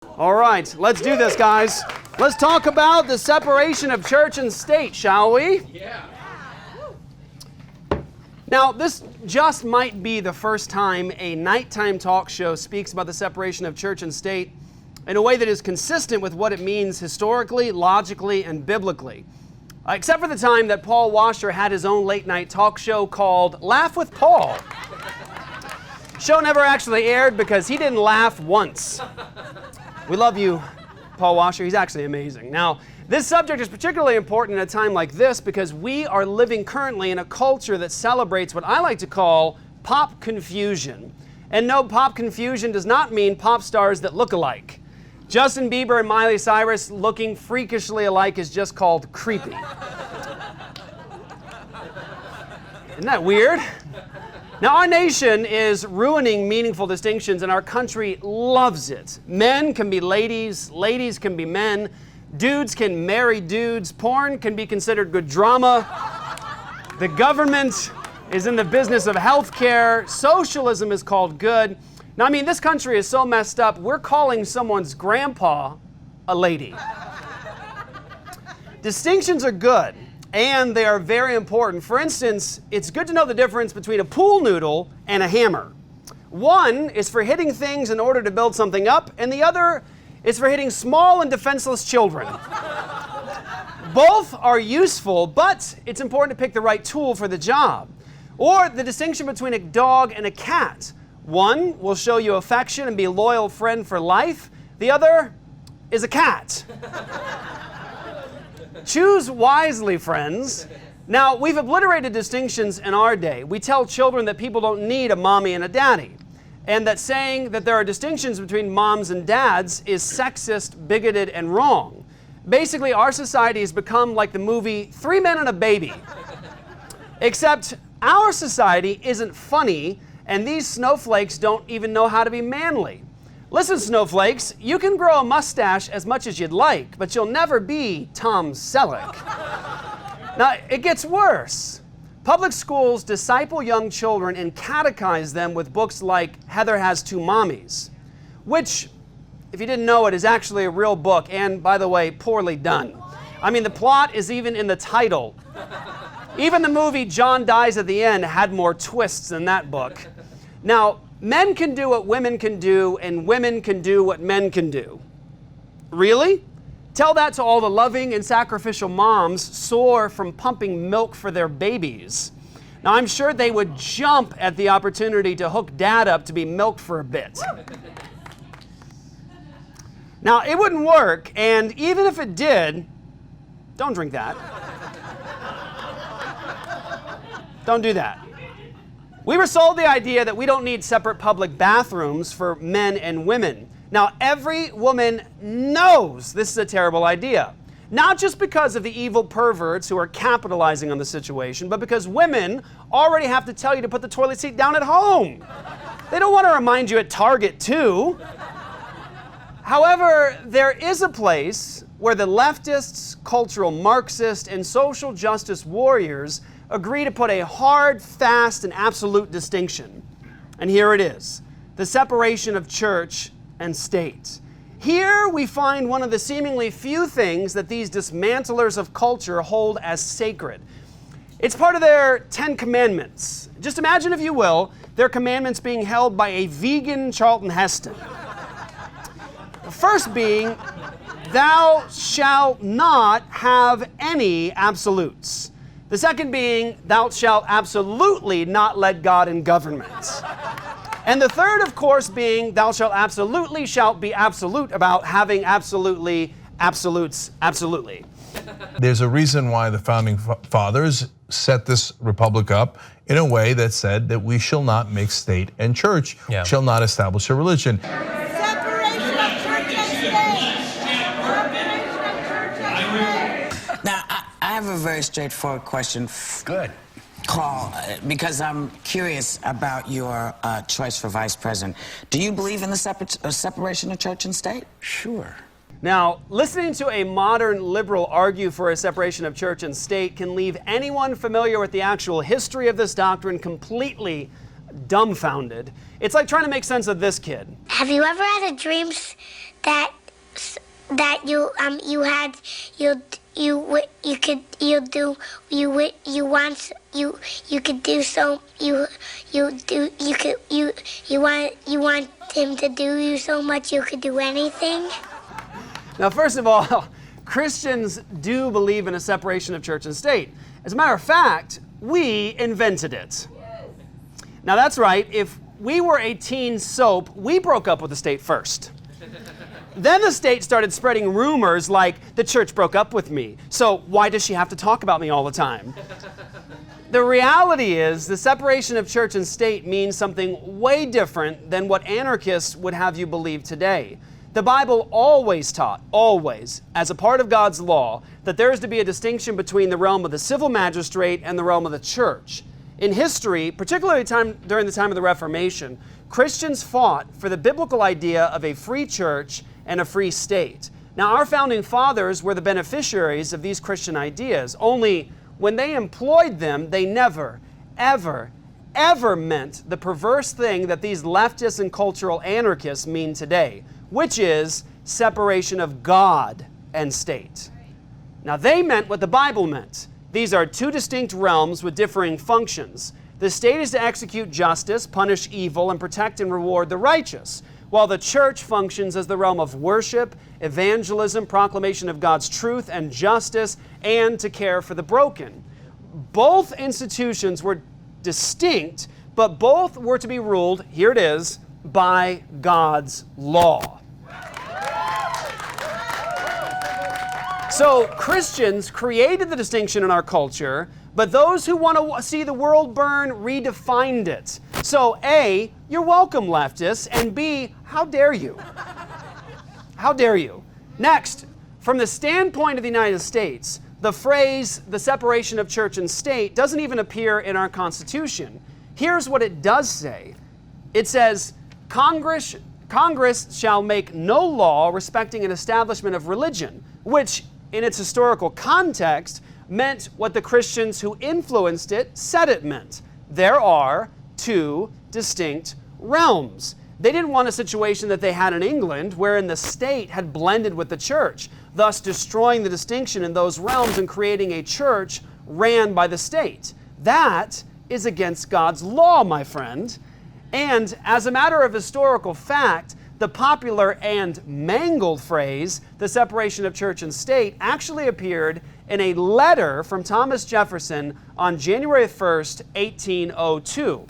All right, let's do this, guys. Let's talk about the separation of church and state, shall we? Yeah. Now, this just might be the first time a nighttime talk show speaks about the separation of church and state in a way that is consistent with what it means historically, logically, and biblically. Except for the time that Paul Washer had his own late-night talk show called Laugh with Paul. Show never actually aired because he didn't laugh once. We love you, Paul Washer. He's actually amazing. Now, this subject is particularly important in a time like this because we are living currently in a culture that celebrates what I like to call pop confusion. And no, pop confusion does not mean pop stars that look alike. Justin Bieber and Miley Cyrus looking freakishly alike is just called creepy. Isn't that weird? Now, our nation is ruining meaningful distinctions, and our country loves it. Men can be ladies, ladies can be men, dudes can marry dudes, porn can be considered good drama, the government is in the business of healthcare, socialism is called good. Now, I mean, this country is so messed up, we're calling someone's grandpa a lady. Distinctions are good. And they are very important. For instance, it's good to know the difference between a pool noodle and a hammer. One is for hitting things in order to build something up, and the other is for hitting small and defenseless children. Both are useful, but it's important to pick the right tool for the job. Or the distinction between a dog and a cat. One will show you affection and be a loyal friend for life. The other is a cat. Choose wisely, friends. Now, we've obliterated distinctions in our day. We tell children that people don't need a mommy and a daddy, and that saying that there are distinctions between moms and dads is sexist, bigoted, and wrong. Basically, our society has become like the movie 3 Men and a Baby. Except our society isn't funny, and these snowflakes don't even know how to be manly. Listen, snowflakes, you can grow a mustache as much as you'd like, but you'll never be Tom Selleck. Now, it gets worse. Public schools disciple young children and catechize them with books like Heather Has Two Mommies, which, if you didn't know it, is actually a real book, and, by the way, poorly done. I mean, the plot is even in the title. Even the movie John Dies at the End had more twists than that book. Now, men can do what women can do, and women can do what men can do. Really? Tell that to all the loving and sacrificial moms sore from pumping milk for their babies. Now, I'm sure they would jump at the opportunity to hook dad up to be milked for a bit. Now, it wouldn't work, and even if it did, don't drink that. Don't do that. We were sold the idea that we don't need separate public bathrooms for men and women. Now, every woman knows this is a terrible idea. Not just because of the evil perverts who are capitalizing on the situation, but because women already have to tell you to put the toilet seat down at home. They don't want to remind you at Target, too. However, there is a place where the leftists, cultural Marxists, and social justice warriors agree to put a hard, fast, and absolute distinction. And here it is, the separation of church and state. Here we find one of the seemingly few things that these dismantlers of culture hold as sacred. It's part of their 10 commandments. Just imagine, if you will, their commandments being held by a vegan Charlton Heston. The first being, thou shalt not have any absolutes. The second being, thou shalt absolutely not let God in government. And the third, of course, being, thou shalt be absolute about having absolutely, absolutes, absolutely. There's a reason why the founding fathers set this republic up in a way that said that we shall not mix state and church, shall not establish a religion. I have a very straightforward question. Good. Carl, because I'm curious about your choice for vice president. Do you believe in the separation of church and state? Sure. Now, listening to a modern liberal argue for a separation of church and state can leave anyone familiar with the actual history of this doctrine completely dumbfounded. It's like trying to make sense of this kid. Have you ever had a dream that that you had you could do so you want him to do you so much you could do anything. Now, first of all, Christians do believe in a separation of church and state. As a matter of fact, we invented it. Now, that's right. If we were a teen soap, we broke up with the state first. Then the state started spreading rumors like, the church broke up with me, so why does she have to talk about me all the time? The reality is, the separation of church and state means something way different than what anarchists would have you believe today. The Bible always taught, always, as a part of God's law, that there is to be a distinction between the realm of the civil magistrate and the realm of the church. In history, particularly during the time of the Reformation, Christians fought for the biblical idea of a free church and a free state. Now, our founding fathers were the beneficiaries of these Christian ideas, only when they employed them, they never, ever, ever meant the perverse thing that these leftists and cultural anarchists mean today, which is separation of God and state. Now, they meant what the Bible meant. These are two distinct realms with differing functions. The state is to execute justice, punish evil, and protect and reward the righteous, while the church functions as the realm of worship, evangelism, proclamation of God's truth and justice, and to care for the broken. Both institutions were distinct, but both were to be ruled, here it is, by God's law. So Christians created the distinction in our culture, but those who want to see the world burn redefined it. So A, you're welcome, leftists, and B, how dare you? How dare you? Next, from the standpoint of the United States, the phrase, the separation of church and state, doesn't even appear in our Constitution. Here's what it does say. It says, Congress shall make no law respecting an establishment of religion, which, in its historical context, meant what the Christians who influenced it said it meant. There are two distinct realms. They didn't want a situation that they had in England, wherein the state had blended with the church, thus destroying the distinction in those realms and creating a church ran by the state. That is against God's law, my friend. And as a matter of historical fact, the popular and mangled phrase, the separation of church and state, actually appeared in a letter from Thomas Jefferson on January 1st, 1802.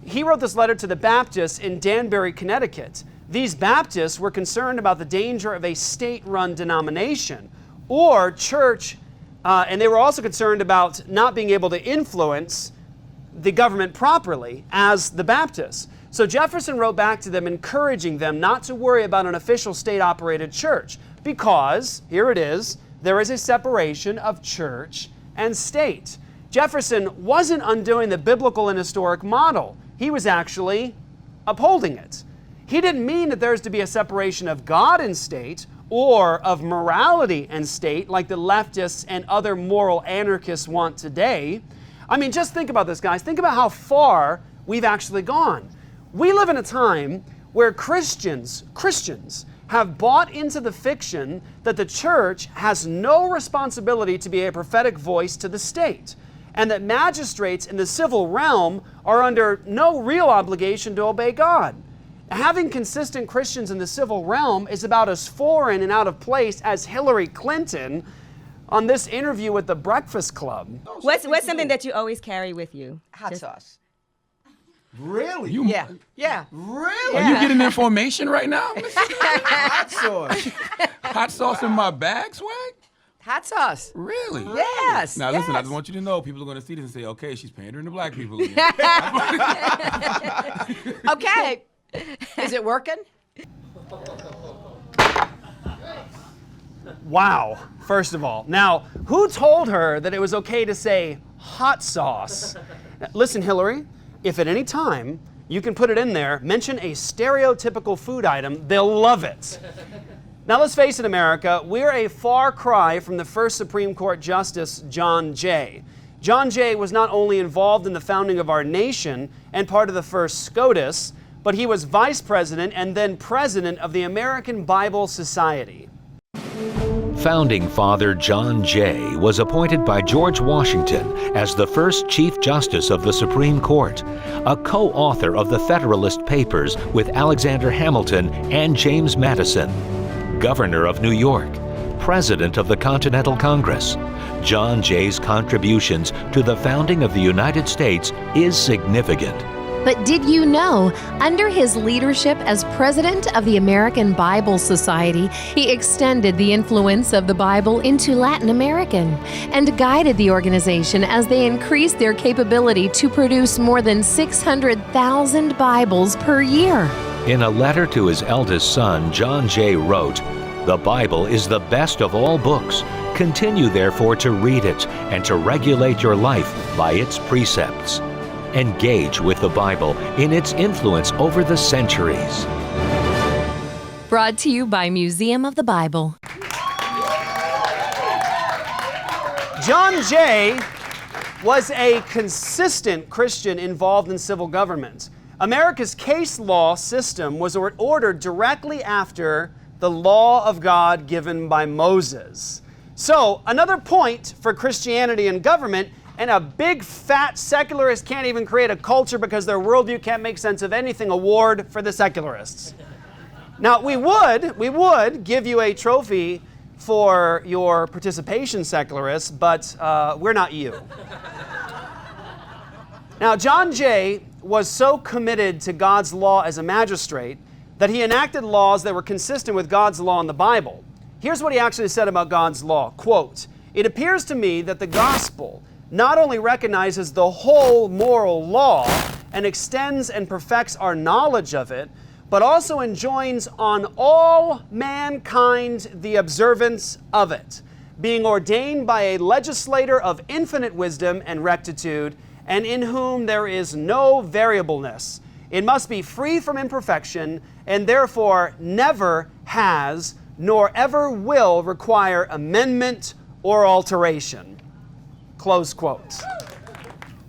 He wrote this letter to the Baptists in Danbury, Connecticut. These Baptists were concerned about the danger of a state-run denomination or church, and they were also concerned about not being able to influence the government properly as the Baptists. So Jefferson wrote back to them encouraging them not to worry about an official state-operated church because, here it is, there is a separation of church and state. Jefferson wasn't undoing the biblical and historic model. He was actually upholding it. He didn't mean that there's to be a separation of God and state or of morality and state like the leftists and other moral anarchists want today. I mean, just think about this, guys. Think about how far we've actually gone. We live in a time where Christians have bought into the fiction that the church has no responsibility to be a prophetic voice to the state, and that magistrates in the civil realm are under no real obligation to obey God. Having consistent Christians in the civil realm is about as foreign and out of place as Hillary Clinton on this interview with the Breakfast Club. What's something that you always carry with you? Hot sauce. Really? Yeah. Really? Are you getting information right now? Hot sauce. Hot sauce in my bag, Swag? Hot sauce. Really? Yes. Now listen, I yes. just want you to know, people are going to see this and say, okay, she's pandering to black people again. Okay. Is it working? Wow, first of all. Now, who told her that it was okay to say hot sauce? Listen, Hillary, if at any time you can put it in there, mention a stereotypical food item, they'll love it. Now, let's face it, America, we're a far cry from the first Supreme Court Justice, John Jay. John Jay was not only involved in the founding of our nation and part of the first SCOTUS, but he was vice president and then president of the American Bible Society. Founding Father John Jay was appointed by George Washington as the first Chief Justice of the Supreme Court, a co-author of the Federalist Papers with Alexander Hamilton and James Madison, Governor of New York, President of the Continental Congress. John Jay's contributions to the founding of the United States is significant. But did you know, under his leadership as president of the American Bible Society, he extended the influence of the Bible into Latin American and guided the organization as they increased their capability to produce more than 600,000 Bibles per year. In a letter to his eldest son, John Jay wrote, "The Bible is the best of all books. Continue therefore to read it and to regulate your life by its precepts. Engage with the Bible in its influence over the centuries." Brought to you by Museum of the Bible. John Jay was a consistent Christian involved in civil government. America's case law system was ordered directly after the law of God given by Moses. So, another point for Christianity and government, and a big fat secularist can't even create a culture because their worldview can't make sense of anything award for the secularists. Now, we would give you a trophy for your participation, secularists, but we're not you. Now, John Jay was so committed to God's law as a magistrate that he enacted laws that were consistent with God's law in the Bible. Here's what he actually said about God's law, quote, "It appears to me that the gospel not only recognizes the whole moral law and extends and perfects our knowledge of it, but also enjoins on all mankind the observance of it, being ordained by a legislator of infinite wisdom and rectitude, and in whom there is no variableness. It must be free from imperfection, and therefore never has nor ever will require amendment or alteration." Close quote.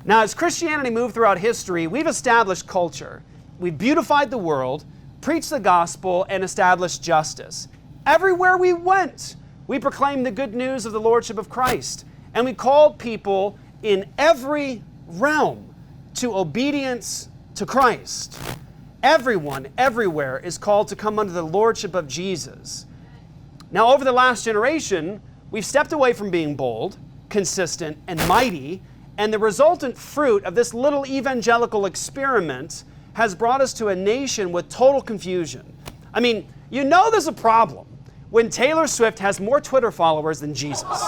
Now, as Christianity moved throughout history, we've established culture. We've beautified the world, preached the gospel, and established justice. Everywhere we went, we proclaimed the good news of the Lordship of Christ, and we called people in every realm to obedience to Christ. Everyone, everywhere, is called to come under the Lordship of Jesus. Now, over the last generation, we've stepped away from being bold, consistent, and mighty, and the resultant fruit of this little evangelical experiment has brought us to a nation with total confusion. I mean, you know there's a problem when Taylor Swift has more Twitter followers than Jesus.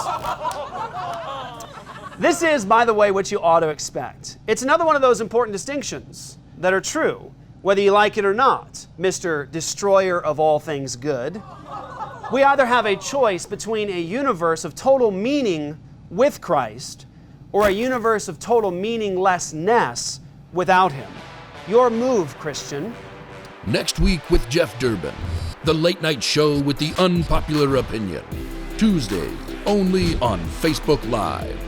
This is, by the way, what you ought to expect. It's another one of those important distinctions that are true, whether you like it or not, Mr. Destroyer of all things good. We either have a choice between a universe of total meaning with Christ or a universe of total meaninglessness without Him. Your move, Christian. Next week with Jeff Durbin, the late night show with the unpopular opinion. Tuesdays, only on Facebook Live.